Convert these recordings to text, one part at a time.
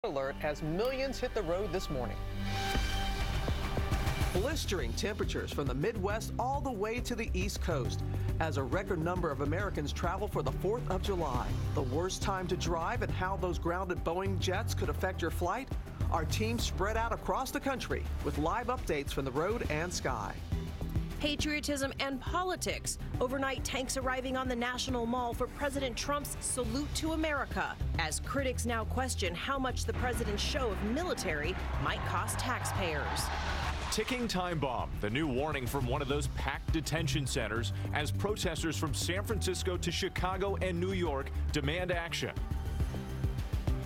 alert as millions hit the road this morning. Blistering temperatures from the Midwest all the way to the East Coast as a record number of Americans travel for the 4th of July. The worst time to drive and how those grounded Boeing jets could affect your flight? Our team spread out across the country with live updates from the road and sky. Patriotism and politics. Overnight tanks arriving on the National Mall for President Trump's salute to America, as critics now question how much the president's show of military might cost taxpayers. Ticking time bomb, the new warning from one of those packed detention centers as protesters from San Francisco to Chicago and New York demand action.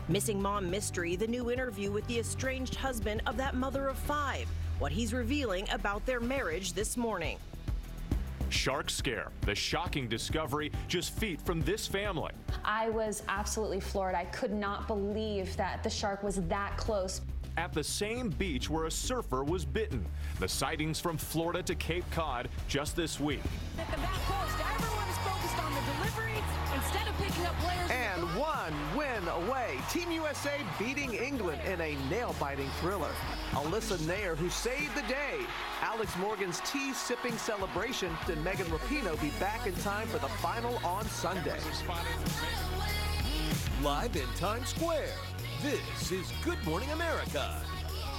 Missing mom mystery, the new interview with the estranged husband of that mother of 5. What he's revealing about their marriage this morning. Shark scare, the shocking discovery just feet from this family. I was absolutely floored. I could not believe that the shark was that close. At the same beach where a surfer was bitten. The sightings from Florida to Cape Cod just this week. At the back post, everyone's focused on the delivery instead of picking up players. And one win away. Team USA beating England in a nail-biting thriller. Alyssa Nair, who saved the day. Alex Morgan's tea-sipping celebration. And Megan Rapinoe be back in time for the final on Sunday. Live in Times Square, this is Good Morning America.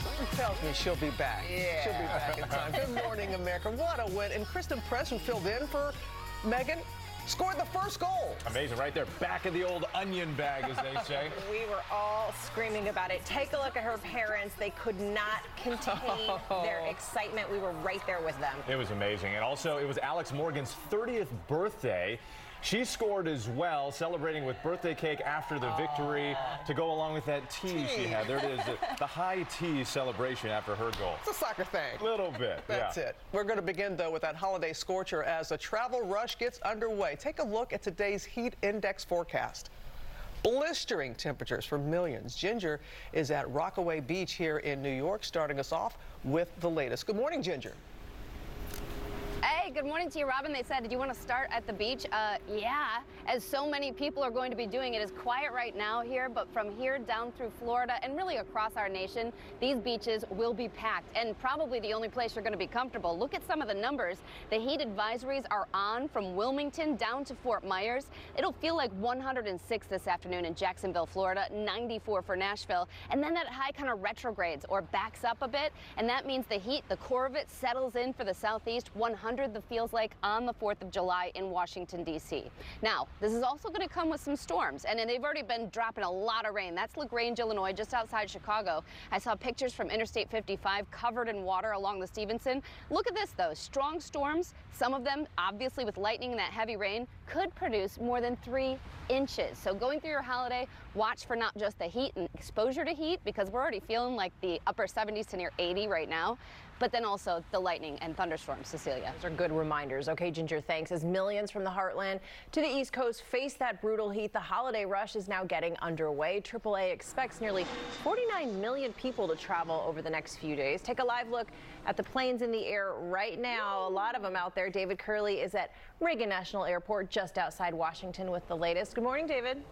Something tells me she'll be back. Yeah. She'll be back in time. Good morning, America. What a win. And Kristen Press, who filled in for Megan, scored the first goal. Amazing, right there, back in the old onion bag, as they say. We were all screaming about it. Take a look at her parents. They could not contain their excitement. We were right there with them. It was amazing. And also, it was Alex Morgan's 30th birthday. She scored as well, celebrating with birthday cake after the victory to go along with that tea she had. There it is, the high tea celebration after her goal. It's a soccer thing. A little bit, That's it. We're going to begin, though, with that holiday scorcher as the travel rush gets underway. Take a look at today's heat index forecast. Blistering temperatures for millions. Ginger is at Rockaway Beach here in New York, starting us off with the latest. Good morning, Ginger. Hey, good morning to you, Robin. They said, did you want to start at the beach? Yeah, as so many people are going to be doing. It is quiet right now here, but from here down through Florida and really across our nation, these beaches will be packed and probably the only place you're going to be comfortable. Look at some of the numbers. The heat advisories are on from Wilmington down to Fort Myers. It'll feel like 106 this afternoon in Jacksonville, Florida, 94 for Nashville, and then that high kind of retrogrades or backs up a bit, and that means the heat, the core of it, settles in for the southeast, 100 the feels like on the 4th of July in Washington, D.C. Now, this is also going to come with some storms, and they've already been dropping a lot of rain. That's LaGrange, Illinois, just outside Chicago. I saw pictures from Interstate 55 covered in water along the Stevenson. Look at this, though. Strong storms, some of them, obviously with lightning and that heavy rain, could produce more than 3 inches. So going through your holiday, watch for not just the heat and exposure to heat, because we're already feeling like the upper 70s to near 80 right now, but then also the lightning and thunderstorms, Cecilia. Those are good reminders. Okay, Ginger, thanks. As millions from the heartland to the East Coast face that brutal heat, the holiday rush is now getting underway. AAA expects nearly 49 million people to travel over the next few days. Take a live look at the planes in the air right now. A lot of them out there. David Curley is at Reagan National Airport just outside Washington with the latest. Good morning, David.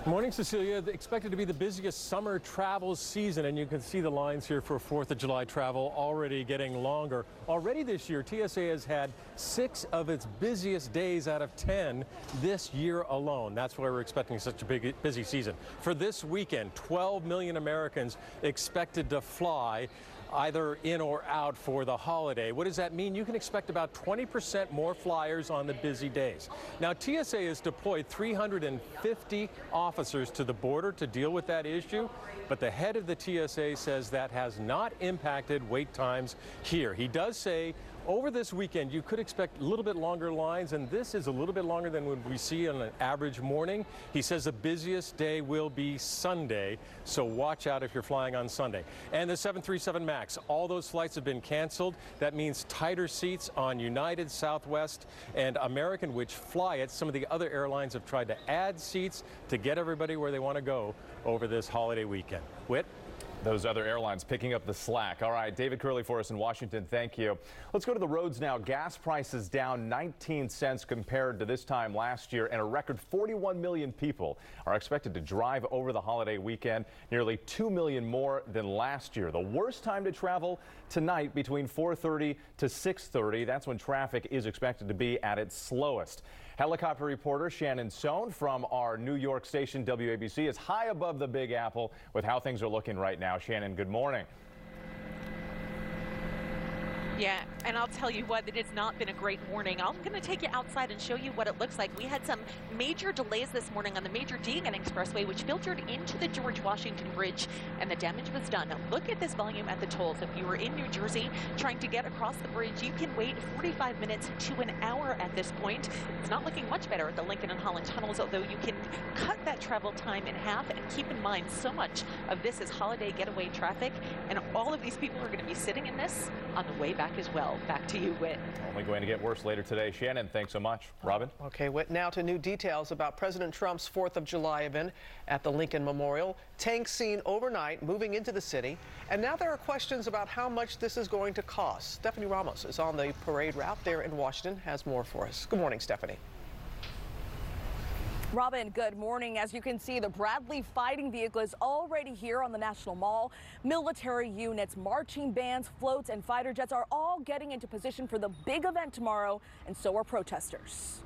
Good morning, Cecilia. Expected to be the busiest summer travel season, and you can see the lines here for 4th of July travel already getting longer. Already this year, TSA has had 6 of its busiest days out of 10 this year alone. That's why we're expecting such a big, busy season. For this weekend, 12 million Americans expected to fly either in or out for the holiday. What does that mean? You can expect about 20% more flyers on the busy days. Now, TSA has deployed 350 officers to the border to deal with that issue, but the head of the TSA says that has not impacted wait times here. He does say over this weekend, you could expect a little bit longer lines, and this is a little bit longer than what we see on an average morning. He says the busiest day will be Sunday, so watch out if you're flying on Sunday. And the 737 MAX, all those flights have been canceled. That means tighter seats on United, Southwest, and American, which fly it. Some of the other airlines have tried to add seats to get everybody where they want to go over this holiday weekend. Whit? Those other airlines picking up the slack. All right, David Curley for us in Washington. Thank you. Let's go to the roads now. Gas prices down 19 cents compared to this time last year, and a record 41 million people are expected to drive over the holiday weekend, nearly 2 million more than last year. The worst time to travel tonight between 4:30 to 6:30. That's when traffic is expected to be at its slowest. Helicopter reporter Shannon Sohn from our New York station WABC is high above the Big Apple with how things are looking right now. Shannon, good morning. Yeah, and I'll tell you what, it has not been a great morning. I'm going to take you outside and show you what it looks like. We had some major delays this morning on the major Deegan Expressway, which filtered into the George Washington Bridge, and the damage was done. Now, look at this volume at the tolls. If you were in New Jersey trying to get across the bridge, you can wait 45 minutes to an hour at this point. It's not looking much better at the Lincoln and Holland tunnels, although you can cut that travel time in half. And keep in mind, so much of this is holiday getaway traffic, and all of these people are going to be sitting in this on the way back as well. Back to you, Whit. Only going to get worse later today. Shannon, thanks so much. Robin? Okay, Whit, now to new details about President Trump's 4th of July event at the Lincoln Memorial. Tanks seen overnight moving into the city, and now there are questions about how much this is going to cost. Stephanie Ramos is on the parade route there in Washington, has more for us. Good morning, Stephanie. Robin, good morning. As you can see, the Bradley fighting vehicle is already here on the National Mall. Military units, marching bands, floats, and fighter jets are all getting into position for the big event tomorrow, and so are protesters.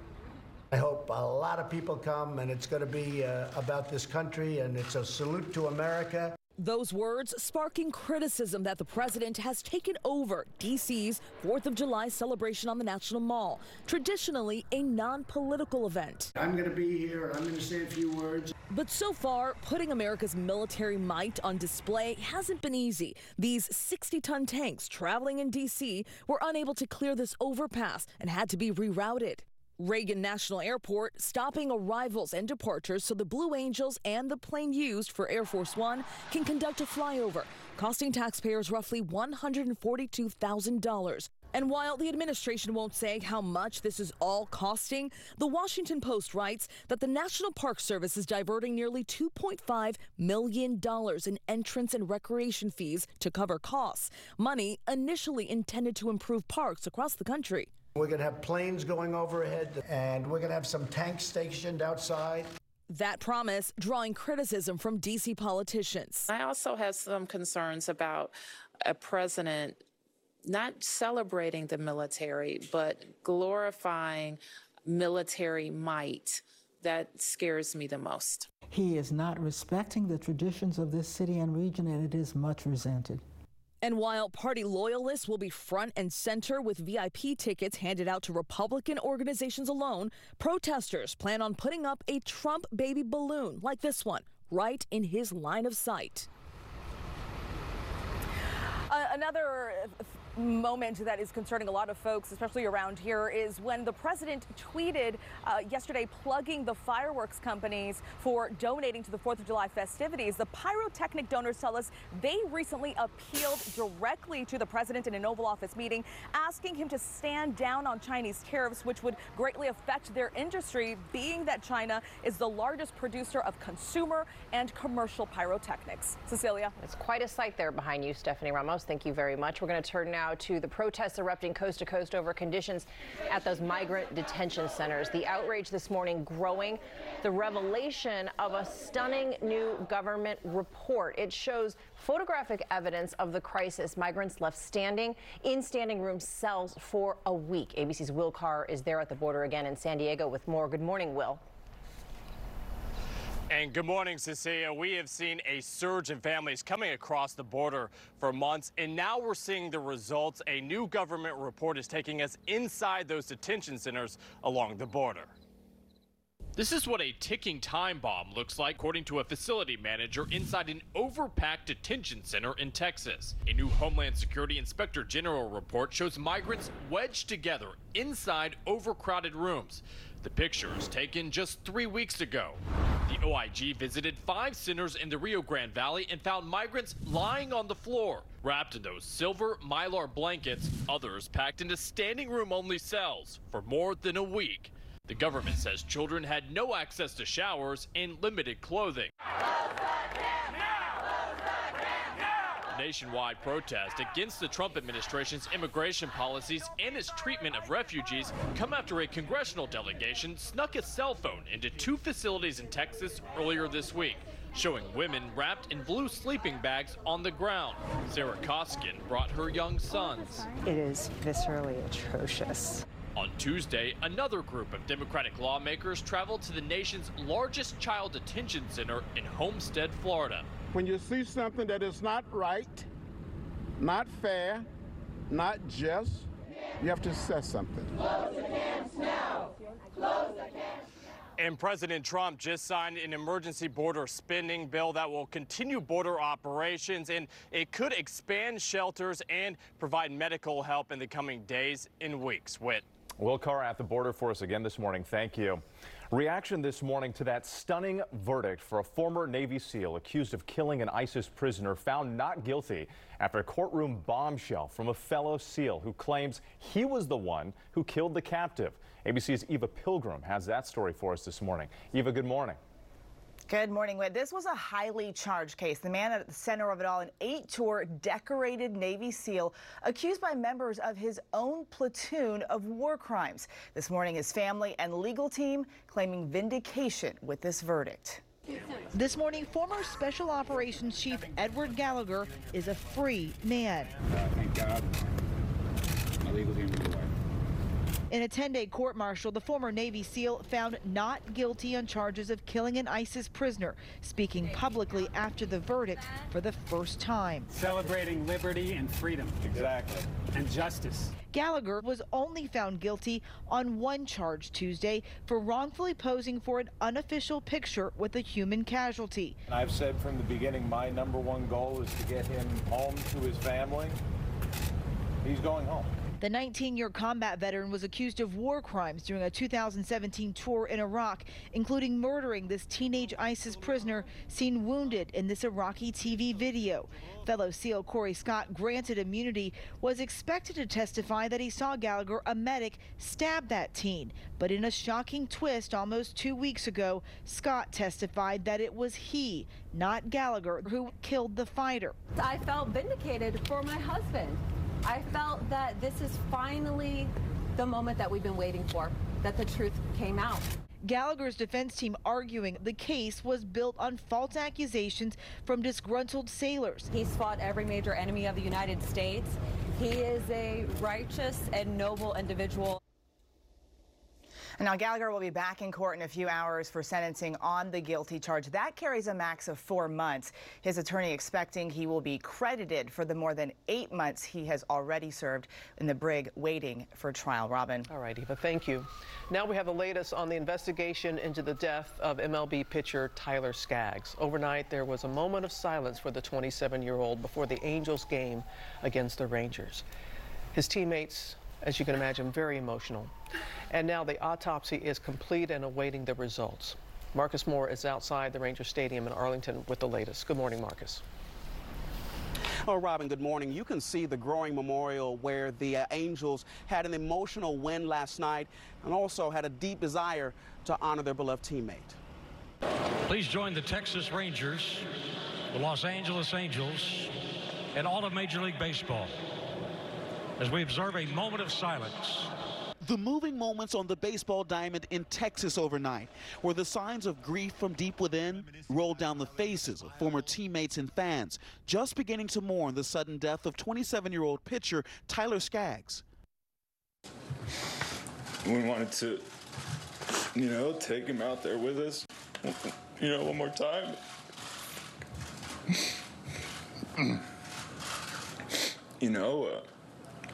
I hope a lot of people come, and it's going to be about this country, and it's a salute to America. Those words sparking criticism that the president has taken over D.C.'s 4th of July celebration on the National Mall, traditionally a non-political event. I'm going to be here, and I'm going to say a few words. But so far, putting America's military might on display hasn't been easy. These 60-ton tanks traveling in D.C. were unable to clear this overpass and had to be rerouted. Reagan National Airport stopping arrivals and departures so the Blue Angels and the plane used for Air Force One can conduct a flyover, costing taxpayers roughly $142,000. And while the administration won't say how much this is all costing, the Washington Post writes that the National Park Service is diverting nearly $2.5 million in entrance and recreation fees to cover costs, money initially intended to improve parks across the country. We're going to have planes going overhead, and we're going to have some tanks stationed outside. That promise drawing criticism from D.C. politicians. I also have some concerns about a president not celebrating the military, but glorifying military might. That scares me the most. He is not respecting the traditions of this city and region, and it is much resented. And while party loyalists will be front and center with VIP tickets handed out to Republican organizations alone, protesters plan on putting up a Trump baby balloon like this one right in his line of sight. Another moment that is concerning a lot of folks, especially around here, is when the president tweeted yesterday plugging the fireworks companies for donating to the 4th of July festivities. The pyrotechnic donors tell us they recently appealed directly to the president in an Oval Office meeting, asking him to stand down on Chinese tariffs, which would greatly affect their industry, being that China is the largest producer of consumer and commercial pyrotechnics. Cecilia? It's quite a sight there behind you, Stephanie Ramos. Thank you very much. We're going to turn now to the protests erupting coast to coast over conditions at those migrant detention centers. The outrage this morning growing. The revelation of a stunning new government report. It shows photographic evidence of the crisis. Migrants left standing in standing room cells for a week. ABC's Will Carr is there at the border again in San Diego with more. Good morning, Will. And good morning, Cecilia. We have seen a surge in families coming across the border for months, and now we're seeing the results. A new government report is taking us inside those detention centers along the border. This is what a ticking time bomb looks like, according to a facility manager inside an overpacked detention center in Texas. A new Homeland Security Inspector General report shows migrants wedged together inside overcrowded rooms. The pictures taken just 3 weeks ago. The OIG visited 5 centers in the Rio Grande Valley and found migrants lying on the floor, wrapped in those silver Mylar blankets, others packed into standing room only cells for more than a week. The government says children had no access to showers and limited clothing. nationwide protest against the Trump administration's immigration policies and its treatment of refugees come after a congressional delegation snuck a cell phone into 2 facilities in Texas earlier this week, showing women wrapped in blue sleeping bags on the ground. Sarah Koskin brought her young sons. It is viscerally atrocious. On Tuesday, another group of Democratic lawmakers traveled to the nation's largest child detention center in Homestead, Florida. When you see something that is not right, not fair, not just, you have to say something. Close the camps now. Close the camps. And President Trump just signed an emergency border spending bill that will continue border operations, and it could expand shelters and provide medical help in the coming days and weeks. Whit. Will Carr at the border for us again this morning. Thank you. Reaction this morning to that stunning verdict for a former Navy SEAL accused of killing an ISIS prisoner found not guilty after a courtroom bombshell from a fellow SEAL who claims he was the one who killed the captive. ABC's Eva Pilgrim has that story for us this morning. Eva, good morning. Good morning, Whit. This was a highly charged case. The man at the center of it all, an 8-tour decorated Navy SEAL accused by members of his own platoon of war crimes. This morning, his family and legal team claiming vindication with this verdict. This morning, former Special Operations Chief Edward Gallagher is a free man. Thank God. My legal team is away. In a 10-day court martial, the former Navy SEAL found not guilty on charges of killing an ISIS prisoner, speaking publicly after the verdict for the first time. Celebrating liberty and freedom. Exactly. And justice. Gallagher was only found guilty on one charge Tuesday for wrongfully posing for an unofficial picture with a human casualty. And I've said from the beginning, my #1 goal is to get him home to his family. He's going home. The 19-year combat veteran was accused of war crimes during a 2017 tour in Iraq, including murdering this teenage ISIS prisoner seen wounded in this Iraqi TV video. Fellow SEAL Corey Scott, granted immunity, was expected to testify that he saw Gallagher, a medic, stab that teen. But in a shocking twist almost 2 weeks ago, Scott testified that it was he, not Gallagher, who killed the fighter. I felt vindicated for my husband. I felt that this is finally the moment that we've been waiting for, that the truth came out. Gallagher's defense team arguing the case was built on false accusations from disgruntled sailors. He's fought every major enemy of the United States. He is a righteous and noble individual. And now Gallagher will be back in court in a few hours for sentencing on the guilty charge. That carries a max of 4 months. His attorney expecting he will be credited for the more than 8 months he has already served in the brig waiting for trial. Robin. All right, Eva, thank you. Now we have the latest on the investigation into the death of MLB pitcher Tyler Skaggs. Overnight, there was a moment of silence for the 27-year-old before the Angels game against the Rangers. His teammates, as you can imagine, very emotional. And now the autopsy is complete and awaiting the results. Marcus Moore is outside the Ranger Stadium in Arlington with the latest. Good morning, Marcus. Oh, Robin, good morning. You can see the growing memorial where the Angels had an emotional win last night and also had a deep desire to honor their beloved teammate. Please join the Texas Rangers, the Los Angeles Angels, and all of Major League Baseball as we observe a moment of silence. The moving moments on the baseball diamond in Texas overnight, where the signs of grief from deep within rolled down the faces of former teammates and fans, just beginning to mourn the sudden death of 27-year-old pitcher Tyler Skaggs. We wanted to, take him out there with us, one more time.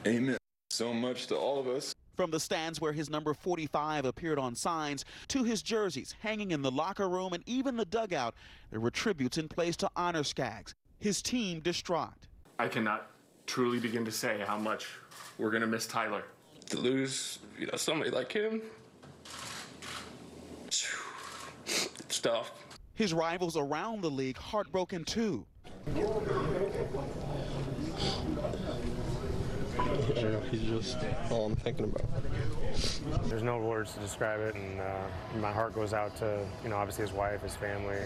Amen so much to all of us. From the stands where his number 45 appeared on signs, to his jerseys hanging in the locker room and even the dugout, there were tributes in place to honor Skaggs, his team distraught. I cannot truly begin to say how much we're going to miss Tyler. To lose, somebody like him, it's tough. His rivals around the league heartbroken too. He's just all I'm thinking about. There's no words to describe it, and my heart goes out to, obviously his wife, his family.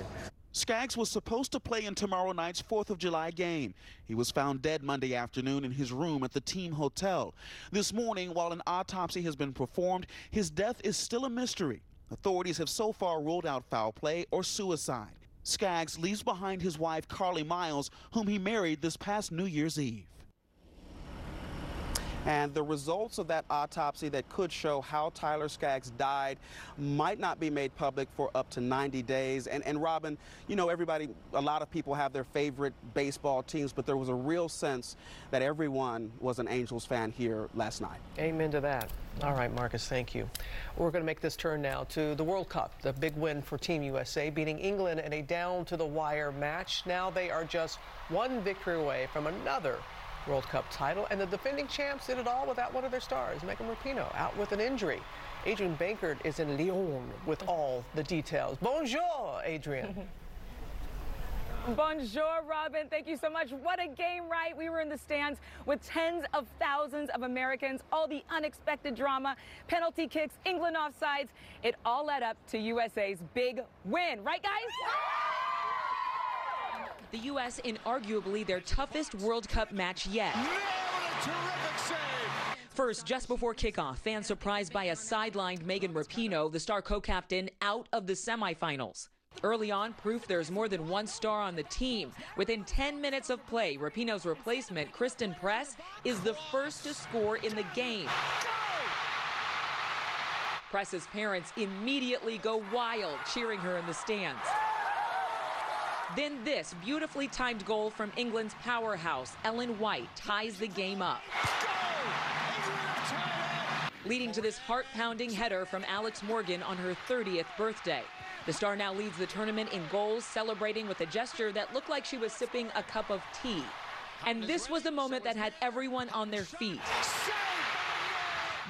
Skaggs was supposed to play in tomorrow night's 4th of July game. He was found dead Monday afternoon in his room at the team hotel. This morning, while an autopsy has been performed, his death is still a mystery. Authorities have so far ruled out foul play or suicide. Skaggs leaves behind his wife, Carly Miles, whom he married this past New Year's Eve. And the results of that autopsy that could show how Tyler Skaggs died might not be made public for up to 90 days. And Robin, you know, a lot of people have their favorite baseball teams, but there was a real sense that everyone was an Angels fan here last night. Amen to that. All right, Marcus, thank you. We're going to make this turn now to the World Cup. The big win for Team USA, beating England in a down-to-the-wire match. Now they are just one victory away from another World Cup title, and the defending champs did it all without one of their stars. Megan Rapinoe out with an injury. Adrian Bankert is in Lyon with all the details. Bonjour, Adrian. Bonjour, Robin. Thank you so much. What a game, right? We were in the stands with tens of thousands of Americans, all the unexpected drama, penalty kicks, England offsides. It all led up to USA's big win. Right, guys? The U.S. in arguably their toughest World Cup match yet. First, just before kickoff, fans surprised by a sidelined Megan Rapinoe, the star co-captain, out of the semifinals. Early on, proof there's more than one star on the team. Within 10 minutes of play, Rapinoe's replacement, Kristen Press, is the first to score in the game. Press's parents immediately go wild, cheering her in the stands. Then this beautifully timed goal from England's powerhouse, Ellen White, ties the game up. Leading to this heart-pounding header from Alex Morgan on her 30th birthday. The star now leads the tournament in goals, celebrating with a gesture that looked like she was sipping a cup of tea. And this was the moment that had everyone on their feet.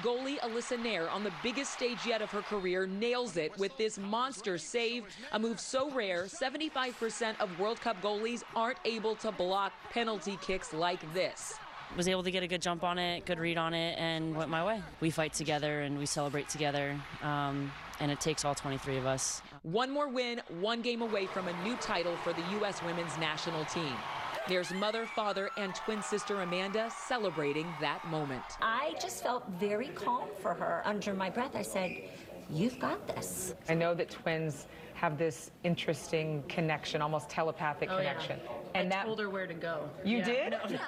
Goalie Alyssa Nair, on the biggest stage yet of her career, nails it with this monster save, a move so rare, 75% of World Cup goalies aren't able to block penalty kicks like this. Was able to get a good jump on it, good read on it, and went my way. We fight together and we celebrate together, and it takes all 23 of us. One more win, one game away from a new title for the U.S. women's national team. There's mother, father, and twin sister Amanda celebrating that moment. I just felt very calm for her. Under my breath, I said, "You've got this." I know that twins have this interesting connection, almost telepathic connection. Yeah. And I told her where to go. You did? No.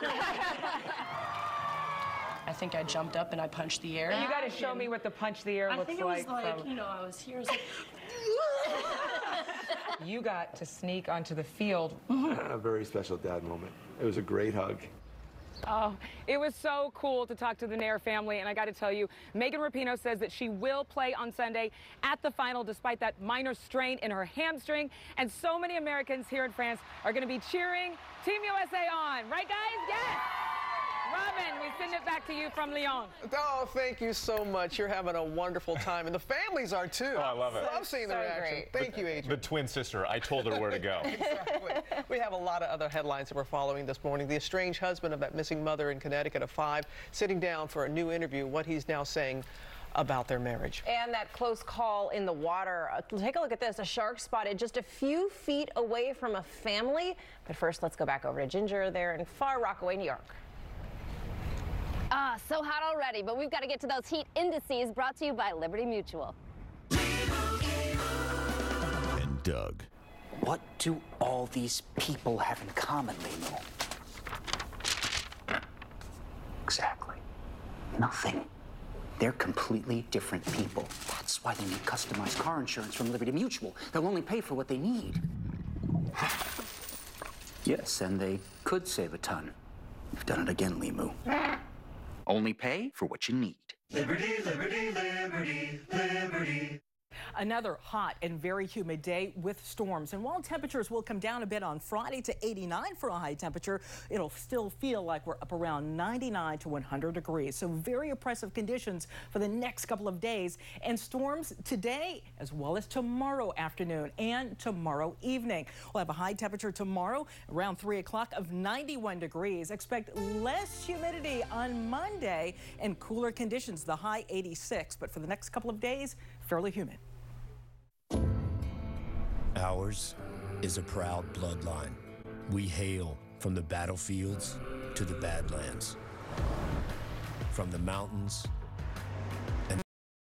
I think I jumped up and I punched the air. You got to show me what the punch the air looks like. I think it was like, you know, I was here. You got to sneak onto the field. A very special dad moment. It was a great hug. Oh, it was so cool to talk to the Nair family, and I got to tell you, Megan Rapinoe says that she will play on Sunday at the final despite that minor strain in her hamstring, and so many Americans here in France are going to be cheering Team USA on. Right, guys? Yes! Robin, we send it back to you from Lyon. Oh, thank you so much. You're having a wonderful time, and the families are too. Oh, I love it. Love seeing the reaction. Thank you, Adrian. The twin sister, I told her where to go. Exactly. We have a lot of other headlines that we're following this morning. The estranged husband of that missing mother in Connecticut of 5 sitting down for a new interview, what he's now saying about their marriage. And that close call in the water. Take a look at this. A shark spotted just a few feet away from a family. But first, let's go back over to Ginger there in Far Rockaway, New York. So hot already, but we've got to get to those heat indices brought to you by Liberty Mutual. And Doug. What do all these people have in common, Lino? Exactly. Nothing. They're completely different people. That's why they need customized car insurance from Liberty Mutual. They'll only pay for what they need. Yes, and they could save a ton. You've done it again, Limu. Only pay for what you need. Liberty, liberty, liberty, liberty. Another hot and very humid day with storms. And while temperatures will come down a bit on Friday to 89 for a high temperature, it'll still feel like we're up around 99 to 100 degrees. So very oppressive conditions for the next couple of days. And storms today as well as tomorrow afternoon and tomorrow evening. We'll have a high temperature tomorrow around 3 o'clock of 91 degrees. Expect less humidity on Monday and cooler conditions, the high 86. But for the next couple of days, fairly humid. Hours is a proud bloodline. We hail from the battlefields to the Badlands, from the mountains